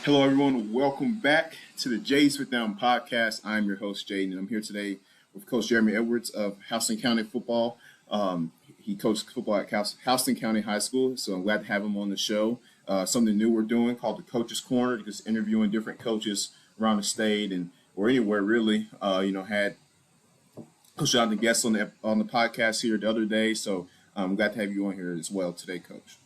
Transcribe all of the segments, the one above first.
Hello, everyone. Welcome back to the Jays with Them podcast. I'm your host, Jay, and I'm here today with Coach Jeremy Edwards of Houston County Football. He coached football at Houston County High School, so I'm glad to have him on the show. Something new we're doing called the Coach's Corner, just interviewing different coaches around the state and or anywhere really. Had Coach Jonathan guests on the podcast here the other day, so I'm glad to have you on here as well today, Coach.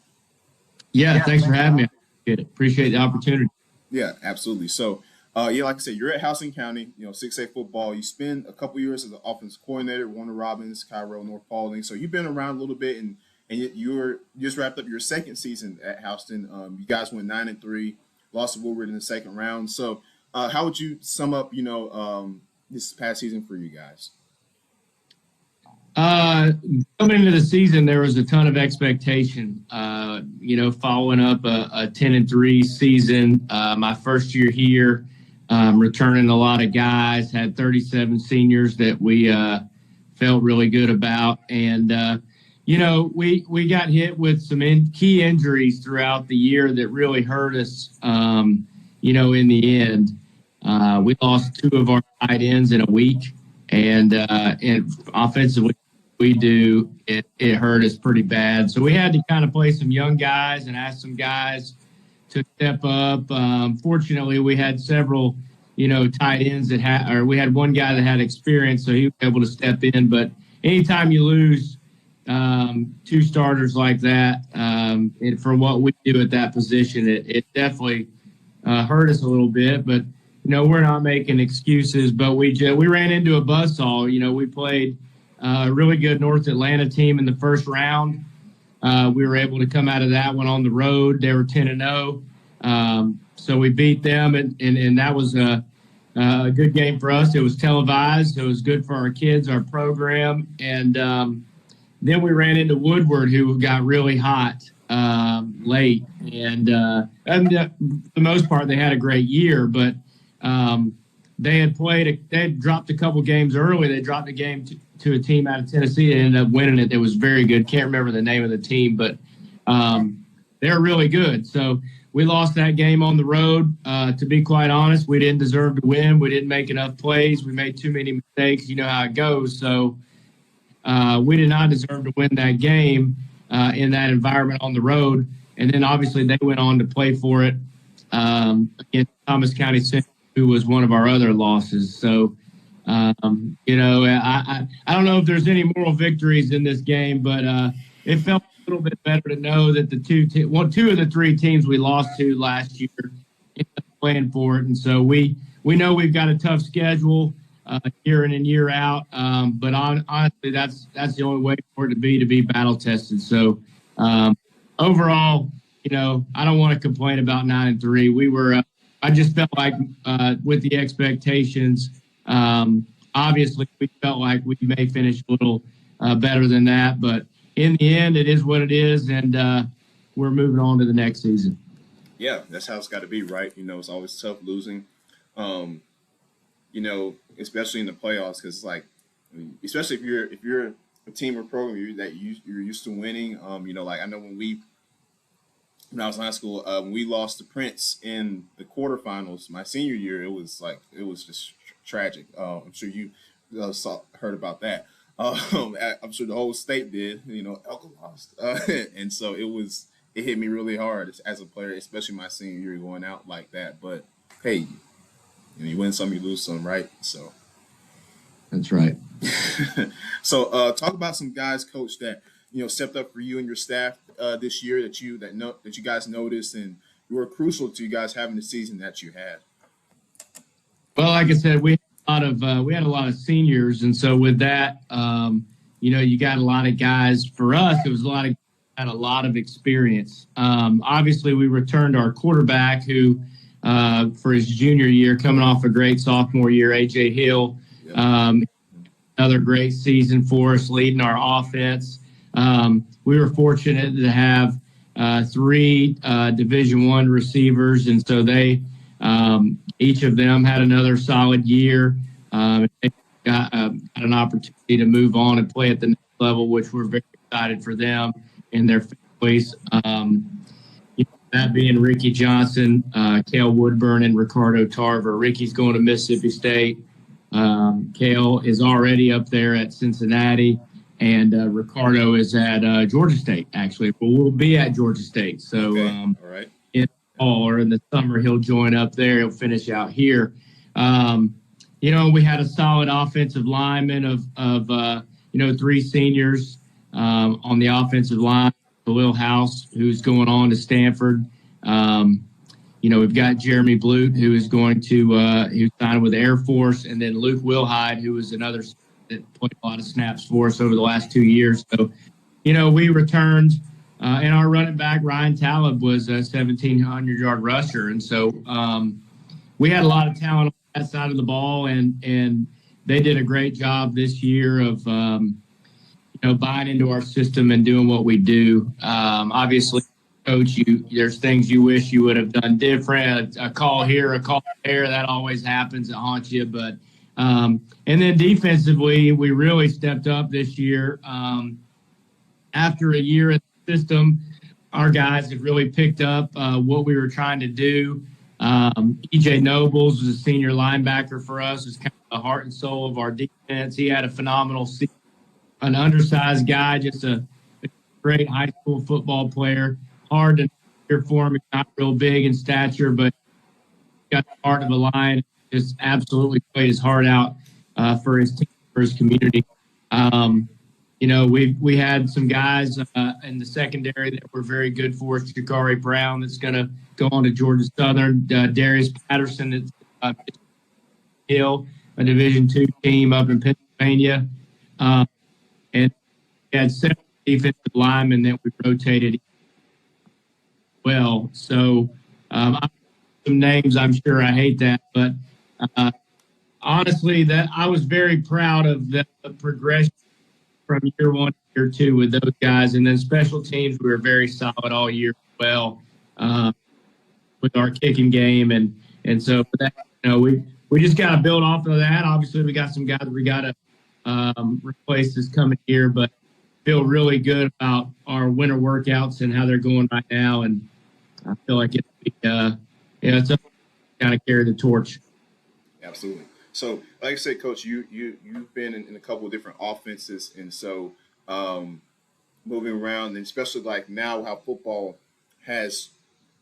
Yeah, thanks for having me. Appreciate the opportunity. Yeah, absolutely. So, like I said, you're at Houston County, 6A football. You spend a couple years as an offensive coordinator, Warner Robins, Cairo, North Paulding. So you've been around a little bit, and you just wrapped up your second season at Houston. You guys went 9-3, lost to Woodward in the second round. So, how would you sum up, this past season for you guys? Coming into the season, there was a ton of expectation. Following up a 10-3 season, my first year here, returning a lot of guys, had 37 seniors that we felt really good about, and we got hit with some key injuries throughout the year that really hurt us. In the end, we lost two of our tight ends in a week, and offensively. It hurt us pretty bad. So we had to kind of play some young guys and ask some guys to step up. Fortunately, we had several, tight ends that we had one guy that had experience, so he was able to step in. But anytime you lose two starters like that, and for what we do at that position, it definitely hurt us a little bit. But, we're not making excuses, but we ran into a buzzsaw. We played a really good North Atlanta team in the first round. We were able to come out of that one on the road. They were 10-0. So we beat them, and that was a good game for us. It was televised. It was good for our kids, our program. And then we ran into Woodward, who got really hot late. And for the most part, they had a great year, but they had dropped a couple games early. They dropped a game to a team out of Tennessee. They ended up winning it. It was very good. Can't remember the name of the team, but they're really good. So we lost that game on the road. To be quite honest, we didn't deserve to win. We didn't make enough plays. We made too many mistakes. You know how it goes. So we did not deserve to win that game in that environment on the road. And then obviously they went on to play for it against Thomas County Central, who was one of our other losses. So, I don't know if there's any moral victories in this game, but it felt a little bit better to know that two of the three teams we lost to last year ended up playing for it. And so we know we've got a tough schedule year in and year out. But honestly, that's the only way for it to be battle tested. So overall, I don't want to complain about 9-3. We were. I just felt like with the expectations, obviously we felt like we may finish a little better than that. But in the end, it is what it is, and we're moving on to the next season. Yeah, that's how it's got to be, right? It's always tough losing, especially in the playoffs, because especially if you're a team or program you're used to winning. I know when I was in high school, when we lost to Prince in the quarterfinals, my senior year, it was just tragic. I'm sure you heard about that. I'm sure the whole state did. Elko lost, and so it hit me really hard as a player, especially my senior year going out like that. But hey, you win some, you lose some, right? So that's right. So talk about some guys, Coach, that stepped up for you and your staff this year that you guys noticed and were crucial to you guys having the season that you had. Well, like I said, we had a lot of seniors, and so with that, you got a lot of guys. For us, it was a lot of had a lot of experience. Obviously, we returned our quarterback who, for his junior year, coming off a great sophomore year, AJ Hill. Yep. Another great season for us, leading our offense. We were fortunate to have three Division I receivers, and so they each of them had another solid year. They got an opportunity to move on and play at the next level, which we're very excited for them and their families. that being Ricky Johnson, Cale Woodburn, and Ricardo Tarver. Ricky's going to Mississippi State. Cale is already up there at Cincinnati, and Ricardo is at Georgia State, actually. Well, we'll be at Georgia State. So Okay. All right. in the fall or in the summer, he'll join up there. He'll finish out here. We had a solid offensive lineman of 3 seniors on the offensive line. Khalil House, who's going on to Stanford. We've got Jeremy Blute, who is going to who's signed with the Air Force, and then Luke Wilhide, who is another that played a lot of snaps for us over the last 2 years. So, we returned, and our running back Ryan Talib was a 1,700-yard rusher, and so we had a lot of talent on that side of the ball, and they did a great job this year of buying into our system and doing what we do. Obviously, Coach, there's things you wish you would have done different. A call here, a call there, that always happens. It haunts you. But and then defensively, we really stepped up this year. After a year in the system, our guys have really picked up what we were trying to do. EJ Nobles was a senior linebacker for us. Is kind of the heart and soul of our defense. He had a phenomenal season. An undersized guy, just a great high school football player. Hard to hear for him. He's not real big in stature, but got the heart of a lion. Just absolutely played his heart out for his team, for his community. We had some guys in the secondary that were very good for us. Jakari Brown, that's going to go on to Georgia Southern. Darius Patterson at Hill, a Division II team up in Pennsylvania. And we had 7 defensive linemen that we rotated well. So some names, I'm sure I hate that, but honestly, that I was very proud of the progression from year 1 to year 2 with those guys. And then special teams, we were very solid all year as well with our kicking game. And so for that, we just got to build off of that. Obviously, we got some guys that we got to replace this coming year, but feel really good about our winter workouts and how they're going right now. And I feel like it's up to kind of carry the torch. Absolutely. So, like I said, Coach, you've been in a couple of different offenses, and so moving around, and especially like now how football has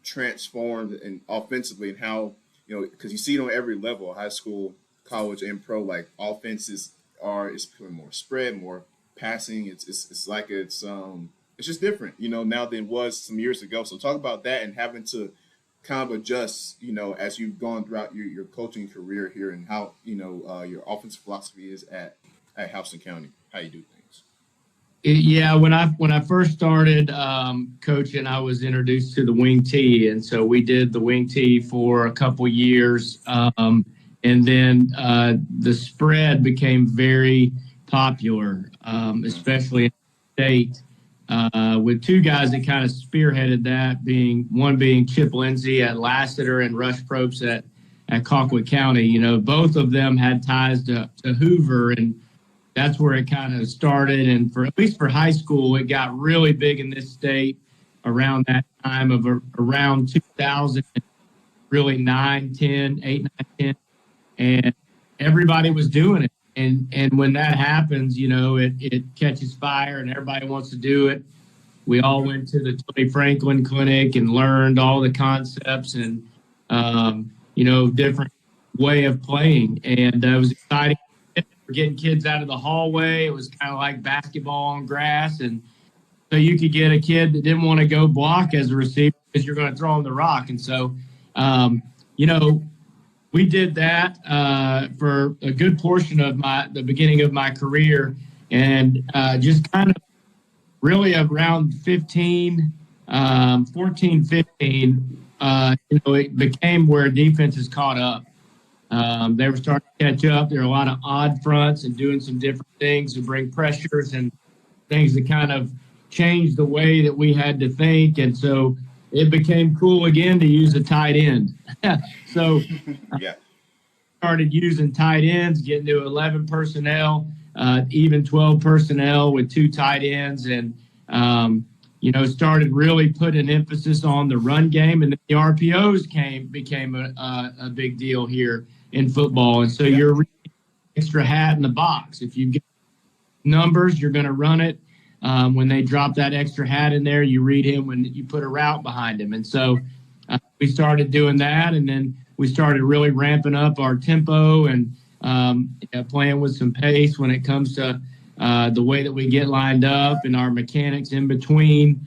transformed and offensively, and how because you see it on every level, high school, college, and pro, like offenses is becoming more spread, more passing. It's just different, now than it was some years ago. So talk about that and having to kind of adjust, as you've gone throughout your coaching career here, and how your offensive philosophy is at Houston County, how you do things. Yeah, when I first started coaching, I was introduced to the wing tee, and so we did the wing tee for a couple years. And then the spread became very popular, especially in the state, with 2 guys that kind of spearheaded that, one being Chip Lindsey at Lassiter and Rush Probst at Colquitt County. Both of them had ties to Hoover, and that's where it kind of started. And at least for high school, it got really big in this state around that time of around 2000, really 8, 9, 10. And everybody was doing it. And when that happens, it catches fire and everybody wants to do it. We all went to the Tony Franklin Clinic and learned all the concepts and, different way of playing. And it was exciting. We're getting kids out of the hallway. It was kind of like basketball on grass. And so you could get a kid that didn't want to go block as a receiver because you're going to throw him the rock. And so, we did that for a good portion of the beginning of my career, and just kind of really around 14, 15, it became where defenses caught up. They were starting to catch up. There were a lot of odd fronts and doing some different things to bring pressures and things that kind of changed the way that we had to think. And so it became cool again to use a tight end. So yeah, started using tight ends, getting to 11 personnel, even 12 personnel with 2 tight ends. And, started really putting an emphasis on the run game, and then the RPOs became a big deal here in football. And so you're reading extra hat in the box. If you get numbers, you're going to run it. When they drop that extra hat in there, you read him when you put a route behind him. And so we started doing that, and then we started really ramping up our tempo and playing with some pace when it comes to the way that we get lined up and our mechanics in between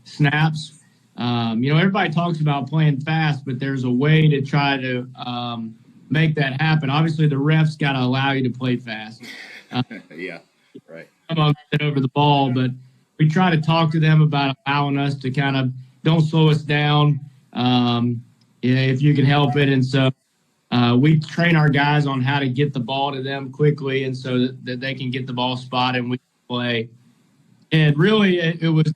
snaps. Everybody talks about playing fast, but there's a way to try to make that happen. Obviously, the refs got to allow you to play fast. Yeah, right. I'm over the ball, but we try to talk to them about allowing us to kind of don't slow us down if you can help it. And so we train our guys on how to get the ball to them quickly, and so that they can get the ball spotted and we can play. And really, it was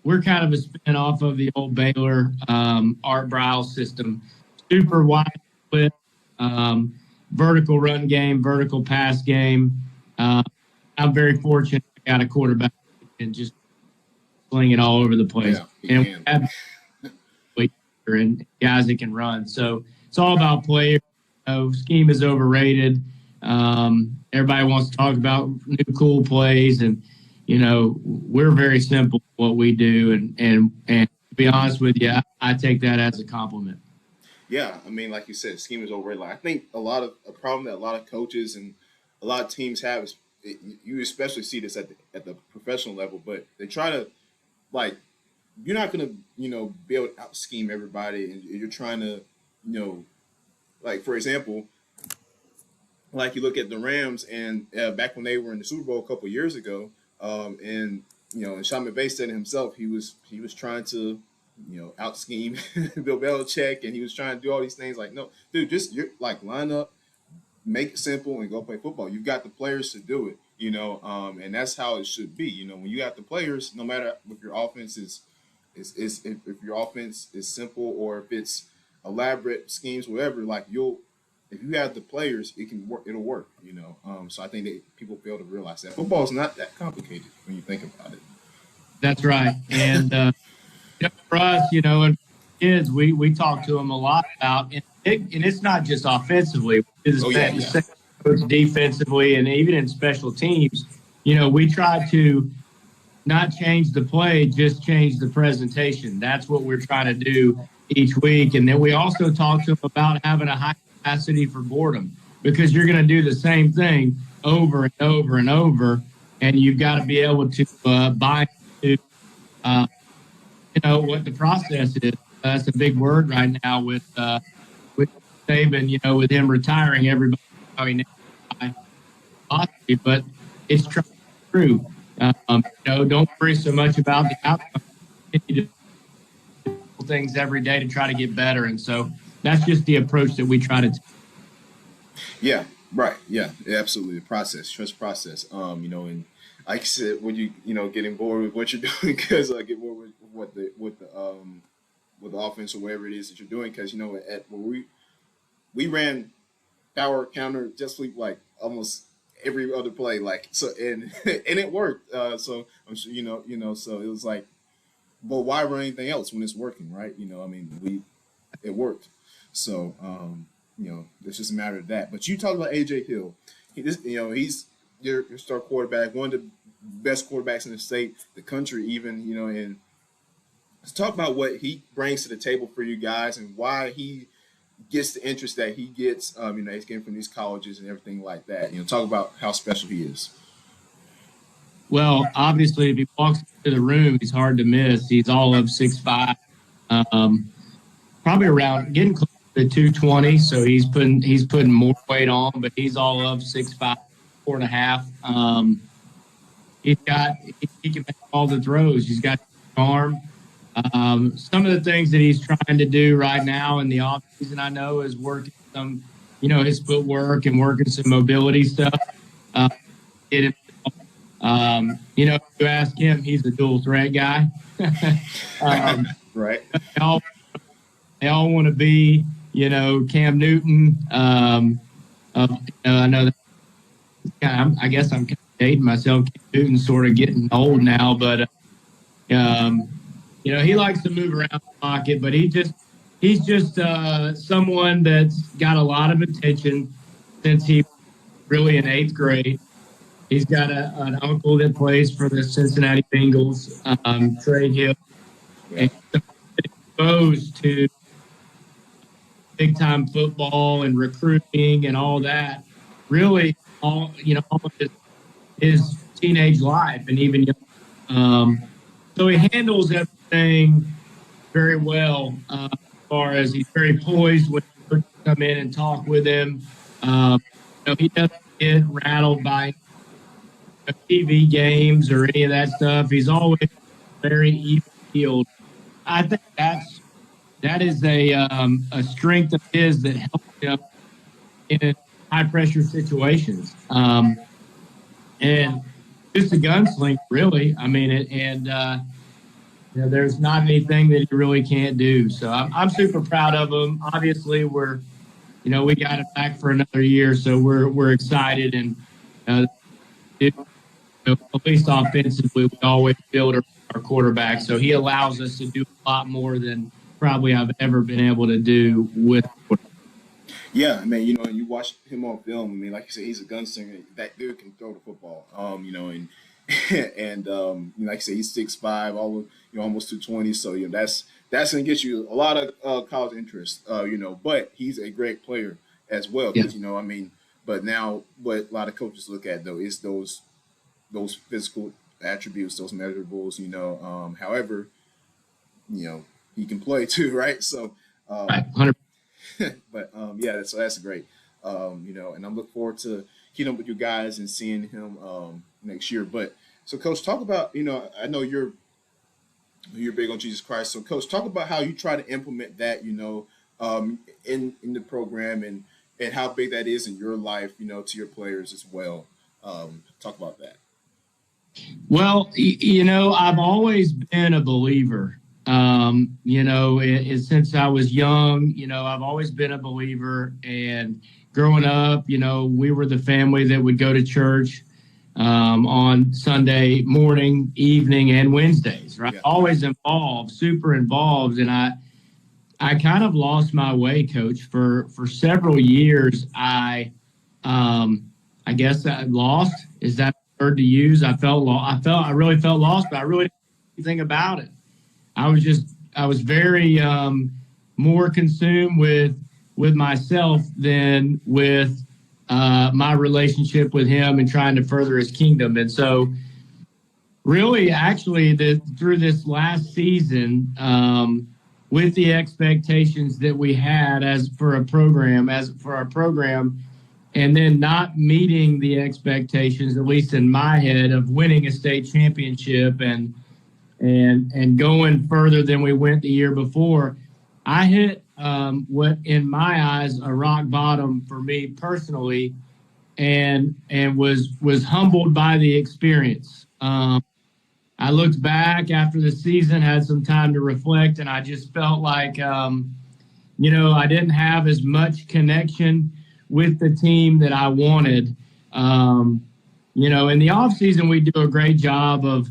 we're kind of a spin off of the old Baylor Art Briles system. Super wide split, vertical run game, vertical pass game. I'm very fortunate I got a quarterback and just sling it all over the place. Yeah, and we have and guys that can run. So it's all about players. Scheme is overrated. Everybody wants to talk about new cool plays, and we're very simple what we do. And to be honest with you, I take that as a compliment. Yeah, I mean, like you said, scheme is overrated. I think a problem that a lot of coaches and a lot of teams have is you especially see this at the professional level, but they try to you're not gonna be able to out scheme everybody, and you're trying to for example, like you look at the Rams and back when they were in the Super Bowl a couple of years ago, and Sean McVay said himself he was trying to out scheme Bill Belichick, and he was trying to do all these things. Like, no, dude, just line up, make it simple, and go play football. You've got the players to do it, and that's how it should be. When you got the players, no matter if your offense is if your offense is simple or if it's elaborate schemes, whatever, if you have the players, it can work. It'll work, So I think that people fail to realize that football is not that complicated when you think about it. That's right, and for us, and kids, we talk to them a lot about, and it's not just offensively. It's defensively, and even in special teams, we try to not change the play, just change the presentation. That's what we're trying to do each week. And then we also talk to them about having a high capacity for boredom, because you're going to do the same thing over and over and over, and you've got to be able to buy into what the process is. That's a big word right now with Saban, with him retiring, everybody but it's true. Don't worry so much about the outcome. You do things every day to try to get better, and so that's just the approach that we try to take. Yeah, right. Yeah, absolutely. The process, trust process. And like I said, when you getting bored with what you're doing, because I get bored with with the offense or whatever it is that you're doing, because at where we ran power counter just almost every other play, and it worked. So I'm sure so it was but why run anything else when it's working, right? It worked. So it's just a matter of that. But you talked about AJ Hill. He's your star quarterback, one of the best quarterbacks in the state, the country, even. And let's talk about what he brings to the table for you guys and why he gets the interest that he gets. He's getting from these colleges and everything like that. Talk about how special he is. Well, obviously, if he walks into the room, he's hard to miss. He's all of 6'5", probably around getting close to 220. So he's putting more weight on, but he's all of 6'5", 4.5. He can make all the throws. He's got arm. Some of the things that he's trying to do right now in the offseason, I know, is working some, his footwork and working some mobility stuff. If you ask him, he's a dual threat guy. Right. They all want to be, Cam Newton. I know that I guess I'm kind of dating myself. Cam Newton's sort of getting old now, but Um, he likes to move around the pocket, but he's just someone that's got a lot of attention since he was really in eighth grade. He's got an uncle that plays for the Cincinnati Bengals, Trey Hill, Yeah. and he's exposed to big time football and recruiting and all that. Really, all of his teenage life and even young. So he handles everything very well. As far as he's very poised when coaches come in and talk with him. He doesn't get rattled by TV games or any of that stuff. He's always very even keeled. I think that is a strength of his that helps him in high pressure situations. And just a gunslinger, really. I mean, there's not anything that he really can't do. So I'm super proud of him. Obviously, we got him back for another year, so we're excited. And at least offensively, we always build our quarterback. So he allows us to do a lot more than probably I've ever been able to do with. Yeah, I mean, and you watch him on film. I mean, like you said, he's a gunslinger. That dude can throw the football. And and like you said, he's 6'5", almost 220. So that's gonna get you a lot of college interest. But he's a great player as well. Yeah. Because I mean, but now what a lot of coaches look at though is those physical attributes, those measurables. However, he can play too, right? So. Right, 100%. But yeah, so that's great. And I'm looking forward to keeping up with you guys and seeing him next year. But so, Coach, talk about I know you're big on Jesus Christ. So, Coach, talk about how you try to implement that in the program and how big that is in your life, to your players as well. Talk about that. Well, I've always been a believer. Since I was young, I've always been a believer. And growing up, we were the family that would go to church on Sunday morning, evening, and Wednesdays, right? Yeah. Always involved, super involved. And I kind of lost my way, Coach, for several years. I guess I lost. Is that the word to use? I really felt lost, but I really didn't know anything about it. I was very more consumed with myself than with my relationship with him and trying to further his kingdom. And so really, actually, through this last season, with the expectations that we had for our program, and then not meeting the expectations, at least in my head, of winning a state championship and going further than we went the year before, I hit what in my eyes a rock bottom for me personally, and was humbled by the experience. I looked back after the season, had some time to reflect, and I just felt like I didn't have as much connection with the team that I wanted. In the off season, we do a great job of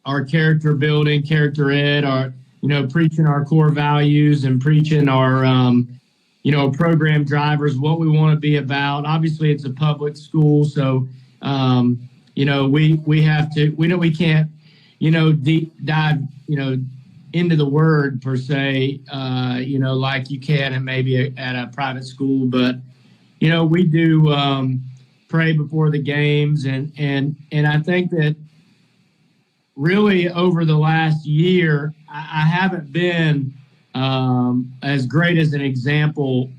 our character building, character ed, our preaching our core values and preaching our program drivers, what we want to be about. Obviously, it's a public school, so we have to. We can't deep dive into the word per se, like you can maybe at a private school, but we do pray before the games, and I think that really over the last year, I haven't been as great as an example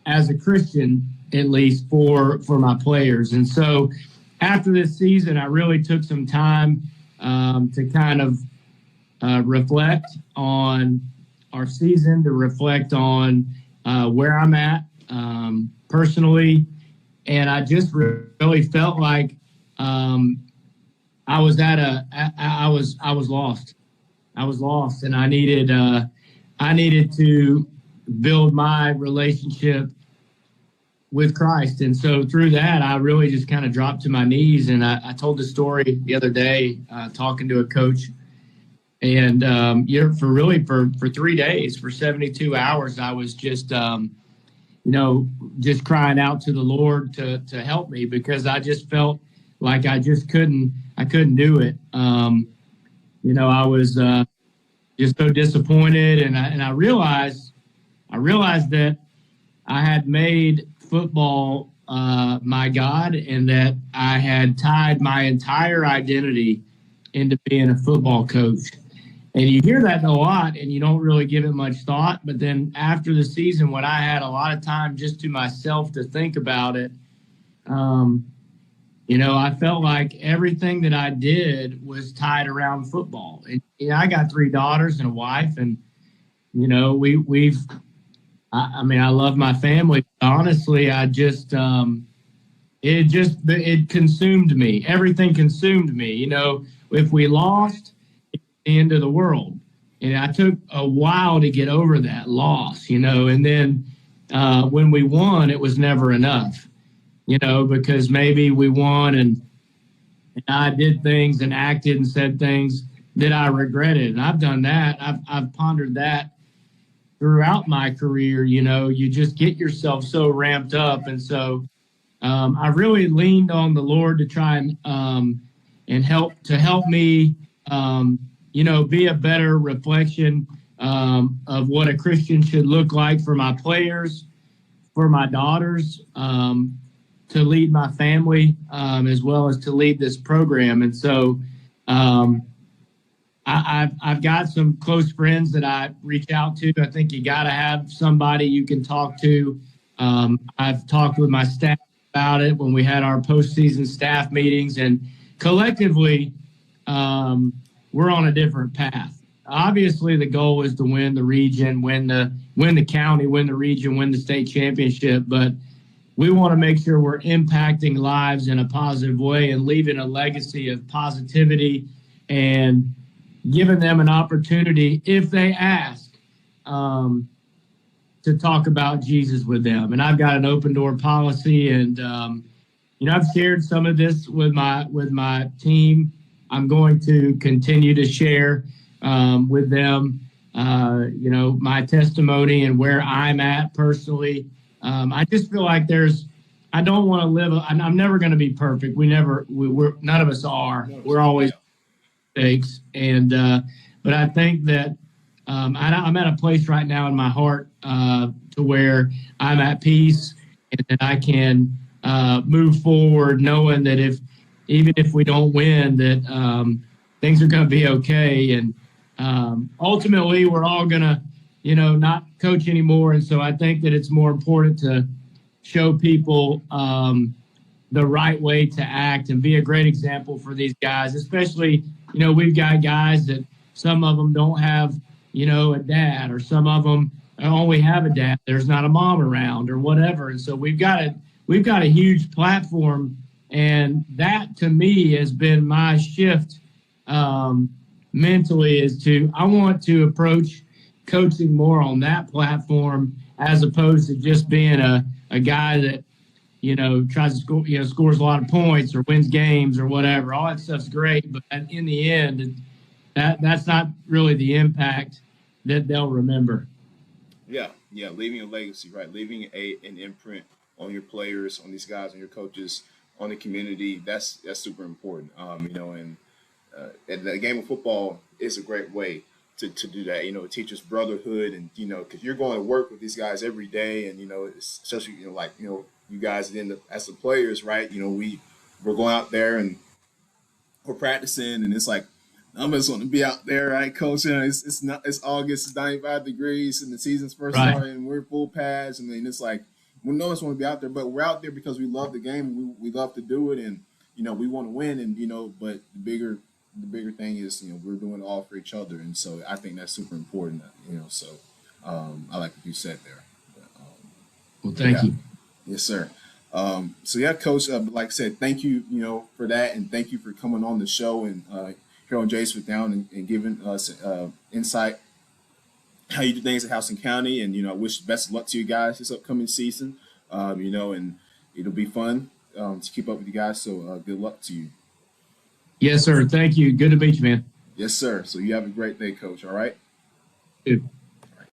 as a Christian, at least for my players. And so after this season, I really took some time to kind of reflect on our season, to reflect on where I'm at personally. And I just really felt like I was lost. I was lost, and I needed to build my relationship with Christ. And so through that, I really just kind of dropped to my knees. And I told the story the other day, talking to a coach And for 3 days, for 72 hours, I was just just crying out to the Lord to help me, because I just felt like I couldn't do it. I was just so disappointed, and I realized that I had made football my God, and that I had tied my entire identity into being a football coach. And you hear that a lot, and you don't really give it much thought. But then after the season, when I had a lot of time just to myself to think about it, I felt like everything that I did was tied around football. And I got 3 daughters and a wife, and I love my family. Honestly, it consumed me. Everything consumed me. If we lost, it's the end of the world. And I took a while to get over that loss, and then when we won, it was never enough, because maybe we won and I did things and acted and said things that I regretted. And I've done that. I've pondered that throughout my career. You just get yourself so ramped up. And so I really leaned on the Lord to try and help me, be a better reflection of what a Christian should look like for my players, for my daughters, to lead my family, as well as to lead this program. And so I've got some close friends that I reach out to. I think you got to have somebody you can talk to. I've talked with my staff about it when we had our postseason staff meetings, and collectively, we're on a different path. Obviously, the goal is to win the region, win the county, win the region, win the state championship. But we want to make sure we're impacting lives in a positive way and leaving a legacy of positivity and giving them an opportunity, if they ask, to talk about Jesus with them. And I've got an open door policy, and I've shared some of this with my team. I'm going to continue to share with them, my testimony and where I'm at personally. I just feel like I don't want to live. I'm never going to be perfect. We're none of us are. We're always mistakes, but I think that I'm at a place right now in my heart to where I'm at peace, and that I can move forward, knowing that even if we don't win, that things are going to be okay. And ultimately, we're all going to, not coach anymore. And so I think that it's more important to show people the right way to act and be a great example for these guys, especially, we've got guys that some of them don't have, a dad, or some of them only have a dad. There's not a mom around or whatever. And so we've got a huge platform. And that, to me, has been my shift mentally, I want to approach coaching more on that platform, as opposed to just being a guy that, tries to score, scores a lot of points or wins games or whatever. All that stuff's great, but in the end, that's not really the impact that they'll remember. Yeah, leaving a legacy, right? Leaving an imprint on your players, on these guys, on your coaches, on the community. That's super important. And the game of football is a great way to do that. It teaches brotherhood, and because you're going to work with these guys every day, and especially you guys as the players, right? We're going out there and we're practicing, and it's like, I'm just want to be out there, right, coach? It's August, it's 95 degrees, and the season's first starting, and we're full pads, and then it's like, we know us want to be out there, but we're out there because we love the game, we love to do it, and we want to win, and but the bigger thing is we're doing it all for each other, and so I think that's super important. So I like what you said there. Well, thank you. Yes, sir. So yeah, coach. Like I said, thank you, for that, and thank you for coming on the show and here on Jay's With Down and giving us insight how you do things at Houston County. And I wish best of luck to you guys this upcoming season. And it'll be fun to keep up with you guys. So good luck to you. Yes, sir. Thank you. Good to meet you, man. Yes, sir. So you have a great day, Coach. All right. Good.